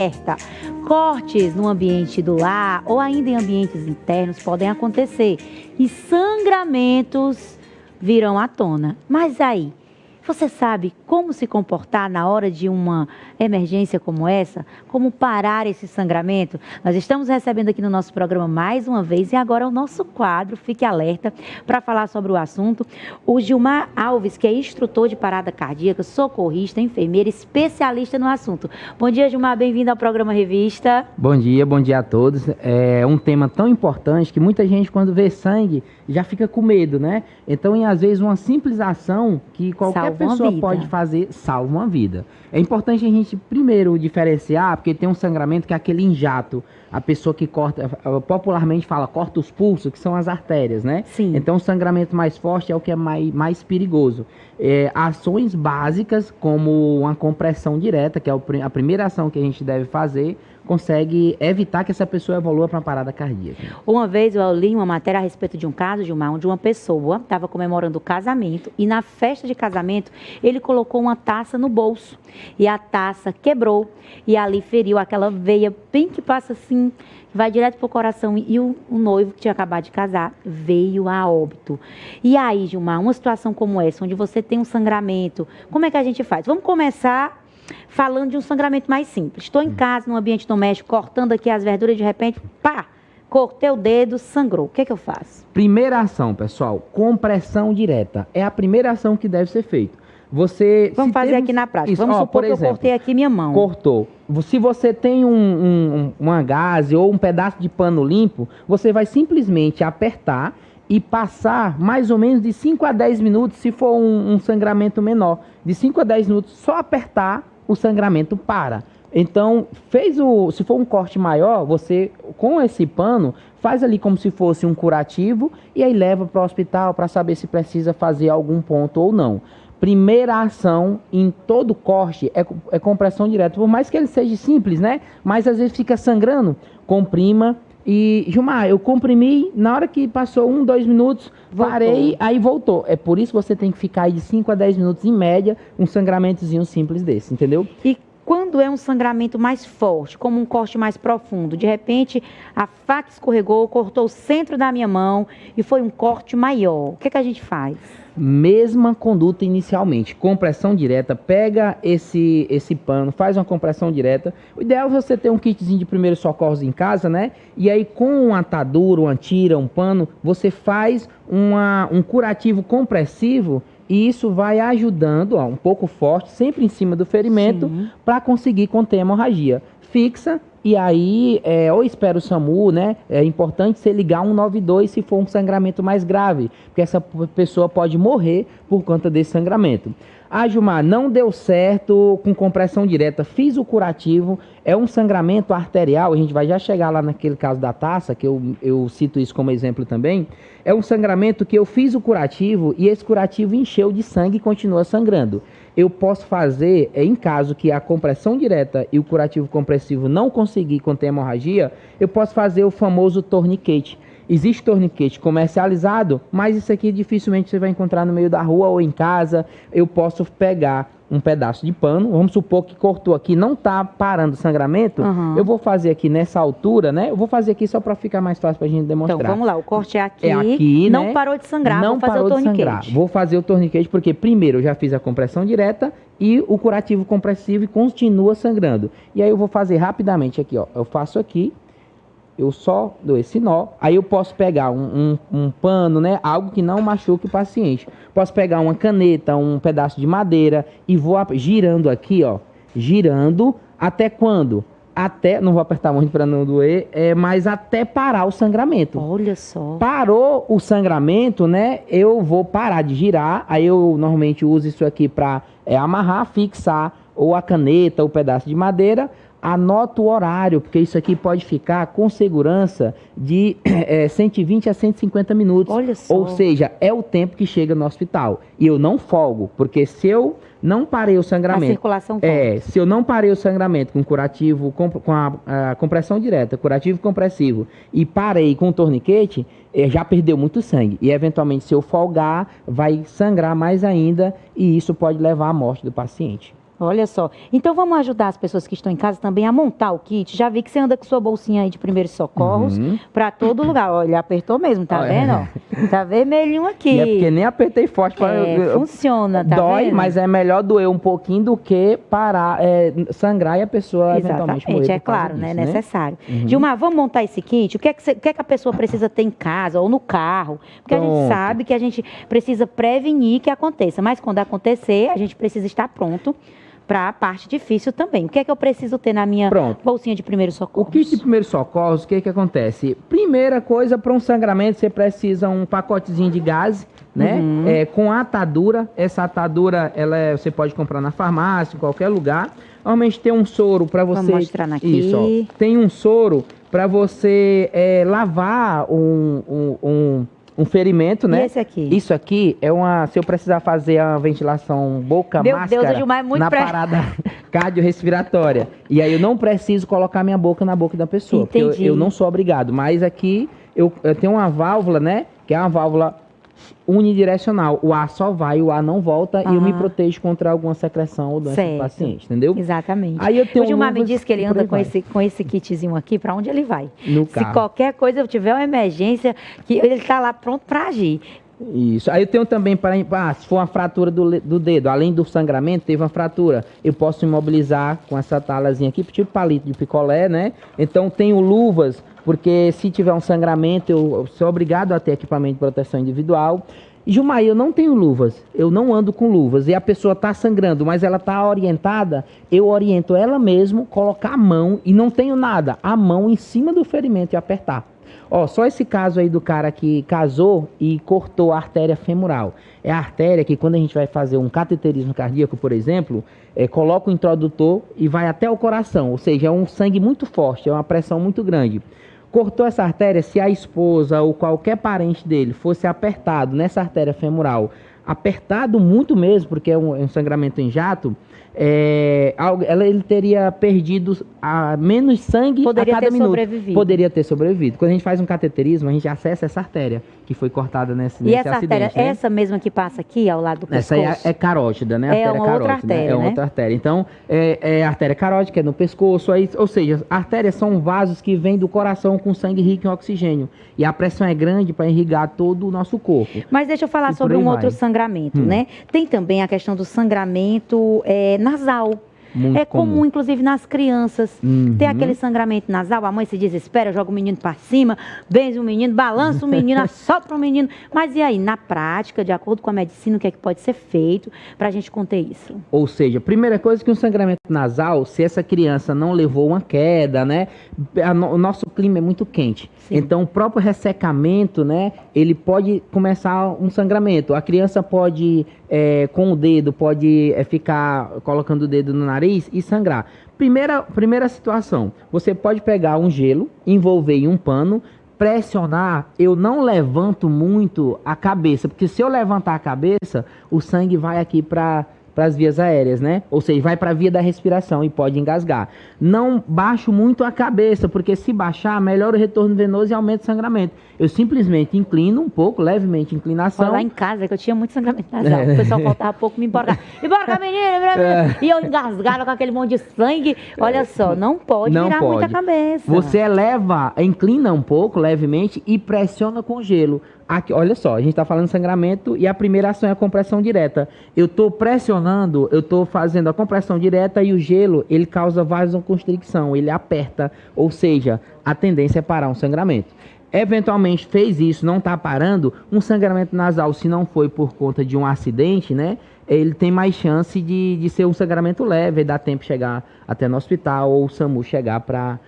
alerta. Cortes no ambiente do lar ou ainda em ambientes internos podem acontecer e sangramentos virão à tona. Mas aí, você sabe como se comportar na hora de uma emergência como essa? Como parar esse sangramento? Nós estamos recebendo aqui no nosso programa mais uma vez e agora o nosso quadro, Fique Alerta, para falar sobre o assunto, o Gilmar Alves, que é instrutor de parada cardíaca, socorrista, enfermeira, especialista no assunto. Bom dia, Gilmar, bem-vindo ao programa Revista. Bom dia a todos. É um tema tão importante que muita gente, quando vê sangue, já fica com medo, né? Então, às vezes, uma simples ação que qualquer pessoa pode fazer salva uma vida. É importante a gente primeiro diferenciar, porque tem um sangramento que é aquele injato, a pessoa que corta, popularmente fala, corta os pulsos, que são as artérias, né? Sim. Então o sangramento mais forte é o que é mais perigoso. Ações básicas, como uma compressão direta, que é a primeira ação que a gente deve fazer, consegue evitar que essa pessoa evolua para uma parada cardíaca. Uma vez eu li uma matéria a respeito de um caso, Gilmar, onde uma pessoa estava comemorando o casamento e na festa de casamento ele colocou uma taça no bolso e a taça quebrou e ali feriu aquela veia bem que passa assim, vai direto pro coração e o noivo que tinha acabado de casar veio a óbito. E aí, Gilmar, uma situação como essa, onde você tem um sangramento, como é que a gente faz? Vamos começar falando de um sangramento mais simples. Estou em casa, no ambiente doméstico, cortando aqui as verduras, de repente, pá, cortei o dedo, sangrou. O que é que eu faço? Primeira ação, pessoal, compressão direta. É a primeira ação que deve ser feita. Vamos fazer aqui na prática. Vamos supor que eu cortei aqui minha mão. Cortou. Se você tem uma gaze ou um pedaço de pano limpo, você vai simplesmente apertar e passar mais ou menos de 5 a 10 minutos, se for um sangramento menor. De 5 a 10 minutos, só apertar, o sangramento para. Então, se for um corte maior, você, com esse pano, faz ali como se fosse um curativo e aí leva para o hospital para saber se precisa fazer algum ponto ou não. Primeira ação em todo corte é compressão direta. Por mais que ele seja simples, né? Mas às vezes fica sangrando, comprima. E, Gilmar, eu comprimi, na hora que passou 1, 2 minutos, parei, aí voltou. É por isso que você tem que ficar aí de 5 a 10 minutos, em média, um sangramentozinho simples desse, entendeu? E quando é um sangramento mais forte, como um corte mais profundo, de repente a faca escorregou, cortou o centro da minha mão e foi um corte maior, o que é que a gente faz? Mesma conduta inicialmente, compressão direta, pega esse pano, faz uma compressão direta. O ideal é você ter um kitzinho de primeiros socorros em casa, né? E aí com uma atadura, uma tira, um pano, você faz um curativo compressivo e isso vai ajudando, um pouco forte, sempre em cima do ferimento, para conseguir conter a hemorragia. Fixa. E aí, ou espera o SAMU, né? É importante você ligar 192 se for um sangramento mais grave, porque essa pessoa pode morrer por conta desse sangramento. Ah, Gilmar, não deu certo com compressão direta, fiz o curativo, é um sangramento arterial, a gente vai já chegar lá naquele caso da taça, que eu cito isso como exemplo também, é um sangramento que eu fiz o curativo e esse curativo encheu de sangue e continua sangrando. Eu posso fazer, em caso que a compressão direta e o curativo compressivo não conseguir conter hemorragia, eu posso fazer o famoso torniquete. Existe torniquete comercializado, mas isso aqui dificilmente você vai encontrar no meio da rua ou em casa. Eu posso pegar um pedaço de pano, vamos supor que cortou aqui, não está parando o sangramento, eu vou fazer aqui nessa altura, né? Eu vou fazer aqui só para ficar mais fácil para a gente demonstrar. Então, vamos lá, o corte é aqui, não, né? Parou de sangrar, não vou fazer parou o torniquete. De sangrar. Vou fazer o torniquete porque primeiro eu já fiz a compressão direta e o curativo compressivo e continua sangrando. E aí eu vou fazer rapidamente aqui, ó. Eu faço aqui, eu só dou esse nó, aí eu posso pegar um pano, né, algo que não machuque o paciente. Posso pegar uma caneta, um pedaço de madeira e vou girando aqui, ó, girando até quando? Até, não vou apertar muito para não doer, mas até parar o sangramento. Olha só. Parou o sangramento, né, eu vou parar de girar, aí eu normalmente uso isso aqui para amarrar, fixar ou a caneta ou o pedaço de madeira. Anota o horário, porque isso aqui pode ficar com segurança de 120 a 150 minutos. Olha só. Ou seja, é o tempo que chega no hospital. E eu não folgo, porque se eu não parei o sangramento... A circulação volta. Se eu não parei o sangramento com curativo, com a compressão direta, curativo compressivo, e parei com o torniquete, já perdeu muito sangue. E eventualmente, se eu folgar, vai sangrar mais ainda, e isso pode levar à morte do paciente. Olha só. Então vamos ajudar as pessoas que estão em casa também a montar o kit. Já vi que você anda com sua bolsinha aí de primeiros socorros para todo lugar. Olha, apertou mesmo, tá vendo? Ó? Tá vermelhinho aqui. E é porque nem apertei forte para funciona, tá dói, vendo? mas é melhor doer um pouquinho do que parar, sangrar e a pessoa eventualmente morrer. Exatamente, é claro, né? Necessário. Gilmar, vamos montar esse kit? O que é que a pessoa precisa ter em casa ou no carro? Porque a gente sabe que a gente precisa prevenir que aconteça, mas quando acontecer, a gente precisa estar pronto para a parte difícil também. O que é que eu preciso ter na minha bolsinha de primeiros socorros? O kit de primeiros socorros, o que acontece? Primeira coisa, para um sangramento, você precisa um pacotezinho de gás, né? Com atadura. Essa atadura, você pode comprar na farmácia, em qualquer lugar. Normalmente tem um soro para você... Vou mostrar aqui. Isso, ó. Tem um soro para você lavar um ferimento, né? E esse aqui? Isso aqui é se eu precisar fazer a ventilação boca-máscara Deus, Gilmar, é muito na parada cardiorrespiratória. E aí eu não preciso colocar minha boca na boca da pessoa. Entendi. Porque eu não sou obrigado. Mas aqui eu tenho uma válvula, né? Que é uma válvula unidirecional. O ar só vai, o ar não volta e eu me protejo contra alguma secreção ou doença do paciente, entendeu? Exatamente. Aí eu tenho o Gilmar me disse que ele anda com esse kitzinho aqui, para onde ele vai? No carro. Se qualquer coisa, eu tiver uma emergência, que ele está lá pronto para agir. Isso. Aí eu tenho também, se for uma fratura do dedo, além do sangramento, teve uma fratura, eu posso imobilizar com essa talazinha aqui, tipo palito de picolé, né? Então tenho luvas, porque se tiver um sangramento, eu sou obrigado a ter equipamento de proteção individual. E, Gilmar, eu não tenho luvas, eu não ando com luvas, e a pessoa está sangrando, mas ela está orientada, eu oriento ela mesmo, colocar a mão, e não tenho nada, a mão em cima do ferimento e apertar. Ó, só esse caso aí do cara que casou e cortou a artéria femoral. É a artéria que quando a gente vai fazer um cateterismo cardíaco, por exemplo, coloca o introdutor e vai até o coração. Ou seja, é um sangue muito forte, é uma pressão muito grande. Cortou essa artéria, se a esposa ou qualquer parente dele fosse apertado nessa artéria femoral, apertado muito mesmo, porque é um sangramento em jato, ele teria perdido menos sangue a cada minuto. Poderia ter sobrevivido. Quando a gente faz um cateterismo, a gente acessa essa artéria que foi cortada nesse acidente. E essa artéria, né? Essa mesma que passa aqui ao lado do pescoço? Essa é carótida, né? É uma outra artéria, né? É uma outra artéria. Então, a artéria carótida, que é no pescoço. Ou seja, artérias são vasos que vêm do coração com sangue rico em oxigênio. E a pressão é grande para irrigar todo o nosso corpo. Mas deixa eu falar sobre um outro sangramento, né? Tem também a questão do sangramento nasal. Muito comum, inclusive, nas crianças. Tem aquele sangramento nasal, a mãe se desespera, joga o menino para cima, benze o menino, balança o menino, assopra o menino. Mas e aí, na prática, de acordo com a medicina, o que é que pode ser feito para a gente conter isso? Ou seja, primeira coisa que um sangramento nasal, se essa criança não levou uma queda, né? O nosso clima é muito quente. Sim. Então, o próprio ressecamento, né? Ele pode começar um sangramento. A criança pode, com o dedo, pode ficar colocando o dedo no nariz e sangrar. Primeira situação, você pode pegar um gelo, envolver em um pano, pressionar. Eu não levanto muito a cabeça, porque se eu levantar a cabeça, o sangue vai aqui para as vias aéreas, né? Ou seja, vai para a via da respiração e pode engasgar. Não baixo muito a cabeça, porque se baixar, melhora o retorno venoso e aumenta o sangramento. Eu simplesmente inclino um pouco, levemente inclinação. Olha, lá em casa, que eu tinha muito sangramento nasal. O pessoal faltava pouco me emborcar. Emborca, menina! E eu engasgava com aquele monte de sangue. Olha só, não pode virar muito a cabeça. Você inclina um pouco, levemente, e pressiona com gelo. Aqui, olha só, a gente está falando de sangramento e a primeira ação é a compressão direta. Eu estou pressionando, eu estou fazendo a compressão direta e o gelo, ele causa vasoconstricção, ele aperta, ou seja, a tendência é parar um sangramento. Eventualmente fez isso, não está parando, um sangramento nasal, se não foi por conta de um acidente, né? Ele tem mais chance de ser um sangramento leve, dá tempo de chegar até no hospital ou o SAMU chegar para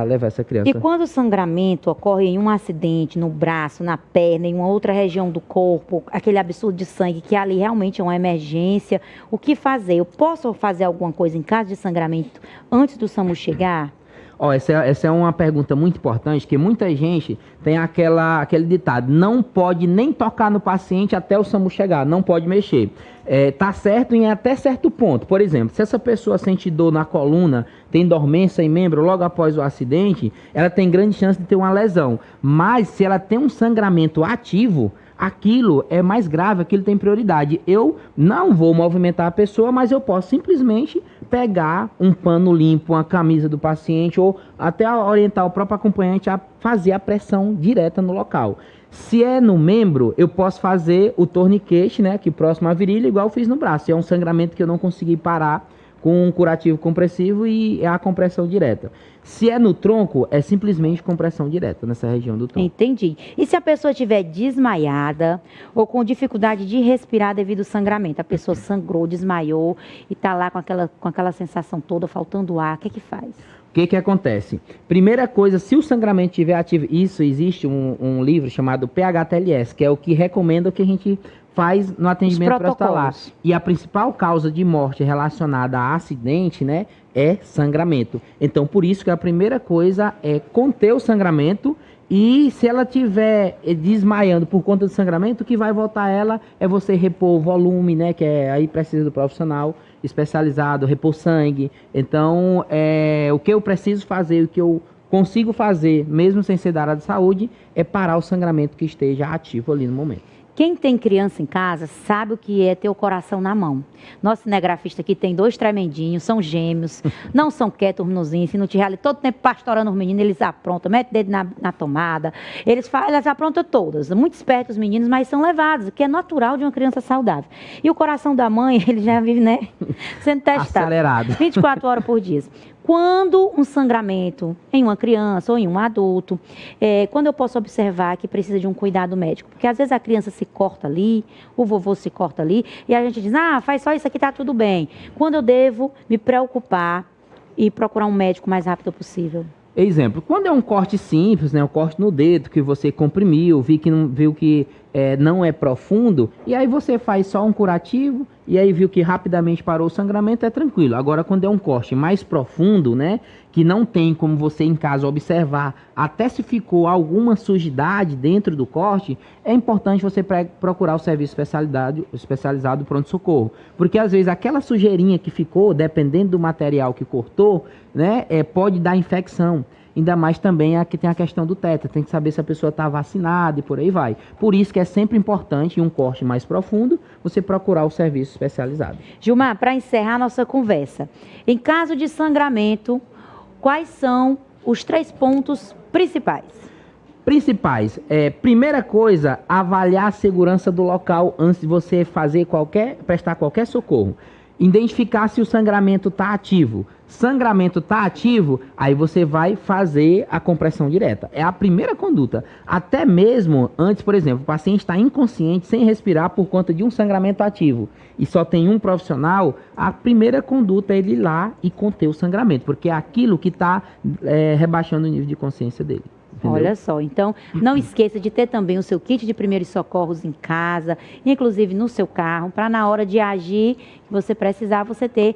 levar essa criança. E quando o sangramento ocorre em um acidente, no braço, na perna, em uma outra região do corpo, aquele absurdo de sangue, que ali realmente é uma emergência, o que fazer? Eu posso fazer alguma coisa em caso de sangramento antes do SAMU chegar? Essa é uma pergunta muito importante, que muita gente tem aquele ditado, não pode nem tocar no paciente até o SAMU chegar, não pode mexer. Tá certo em até certo ponto. Por exemplo, se essa pessoa sente dor na coluna, tem dormência em membro logo após o acidente, ela tem grande chance de ter uma lesão. Mas se ela tem um sangramento ativo, aquilo é mais grave, aquilo tem prioridade. Eu não vou movimentar a pessoa, mas eu posso simplesmente pegar um pano limpo, uma camisa do paciente, ou até orientar o próprio acompanhante a fazer a pressão direta no local. Se é no membro, eu posso fazer o torniquete, né, aqui próximo à virilha, igual eu fiz no braço. Se é um sangramento que eu não consegui parar com um curativo compressivo e é a compressão direta. Se é no tronco, é simplesmente compressão direta nessa região do tronco. Entendi. E se a pessoa estiver desmaiada ou com dificuldade de respirar devido ao sangramento? A pessoa sangrou, desmaiou e está lá com aquela sensação toda, faltando ar, o que é que faz? O que acontece? Primeira coisa, se o sangramento estiver ativo, isso existe um livro chamado PHTLS, que é o que recomenda o que a gente faz no atendimento pré-hospitalar. E a principal causa de morte relacionada a acidente, né, é sangramento. Então, por isso que a primeira coisa é conter o sangramento. E se ela estiver desmaiando por conta do sangramento, o que vai voltar ela é você repor o volume, né? Que aí precisa do profissional especializado, repor sangue. Então, o que eu preciso fazer, o que eu consigo fazer, mesmo sem ser da área de saúde, é parar o sangramento que esteja ativo ali no momento. Quem tem criança em casa sabe o que é ter o coração na mão. Nosso cinegrafista aqui tem 2 tremendinhos, são gêmeos, não são quietos, se não tiver ali todo tempo pastorando os meninos, eles aprontam, metem o dedo na tomada, eles aprontam todas. Muito espertos os meninos, mas são levados, o que é natural de uma criança saudável. E o coração da mãe, ele já vive, né, sendo testado. Acelerado. 24 horas por dia. Quando um sangramento em uma criança ou em um adulto, quando eu posso observar que precisa de um cuidado médico? Porque às vezes a criança se corta ali, o vovô se corta ali, e a gente diz, faz só isso aqui, tá tudo bem. Quando eu devo me preocupar e procurar um médico o mais rápido possível? Exemplo, quando é um corte simples, né, um corte no dedo que você comprimiu, viu que não é profundo, e aí você faz só um curativo, e aí viu que rapidamente parou o sangramento, é tranquilo. Agora, quando é um corte mais profundo, né, que não tem como você em casa observar até se ficou alguma sujidade dentro do corte, é importante você procurar o serviço especializado do pronto-socorro. Porque às vezes aquela sujeirinha que ficou, dependendo do material que cortou, né, pode dar infecção. Ainda mais também aqui tem a questão do tétano, tem que saber se a pessoa está vacinada e por aí vai. Por isso que é sempre importante, em um corte mais profundo, você procurar o serviço especializado. Gilmar, para encerrar a nossa conversa, em caso de sangramento, quais são os 3 pontos principais? Primeira coisa, avaliar a segurança do local antes de você prestar qualquer socorro. Identificar se o sangramento está ativo. Sangramento está ativo, aí você vai fazer a compressão direta. É a primeira conduta. Até mesmo antes, por exemplo, o paciente está inconsciente, sem respirar por conta de um sangramento ativo e só tem um profissional, a primeira conduta é ele ir lá e conter o sangramento, porque é aquilo que está rebaixando o nível de consciência dele. Entendeu? Olha só, então não esqueça de ter também o seu kit de primeiros socorros em casa, inclusive no seu carro, para na hora de agir, que você precisar, você ter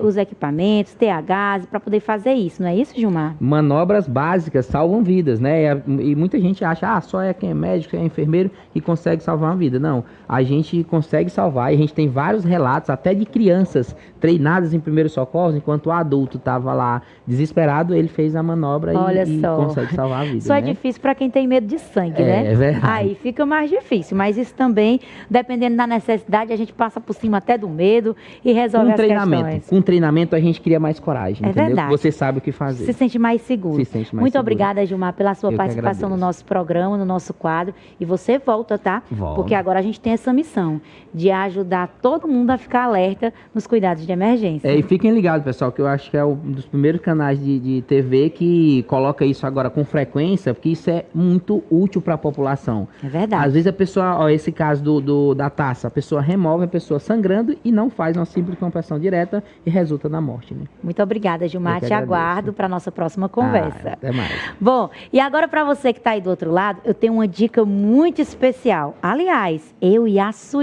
os equipamentos, ter a gás, para poder fazer isso, não é isso, Gilmar? Manobras básicas salvam vidas, né? E muita gente acha, só quem é médico, quem é enfermeiro que consegue salvar uma vida. Não, a gente consegue salvar, e a gente tem vários relatos, até de crianças treinadas em primeiros socorros, enquanto o adulto estava lá desesperado, ele fez a manobra e consegue salvar a vida. Só é difícil para quem tem medo de sangue, né? É verdade. Aí fica mais difícil, mas isso também, dependendo da necessidade, a gente passa por cima até do medo e resolve as questões. Com treinamento a gente cria mais coragem, entendeu? Verdade. Você sabe o que fazer. Se sente mais seguro. Muito obrigada, Gilmar, pela sua participação no nosso programa, no nosso quadro. E você volta, tá? Volto. Porque agora a gente tem essa missão de ajudar todo mundo a ficar alerta nos cuidados de emergência. E fiquem ligados, pessoal, que eu acho que é um dos primeiros canais de TV que coloca isso agora com frequência, porque isso é muito útil para a população. É verdade. Às vezes a pessoa, esse caso da taça, a pessoa remove a pessoa sangrando e não faz uma simples compressão direta e resulta na morte, né? Muito obrigada, Gilmar. Te aguardo para a nossa próxima conversa. Até mais. Bom, e agora para você que está aí do outro lado, eu tenho uma dica muito especial. Aliás, eu e a Suí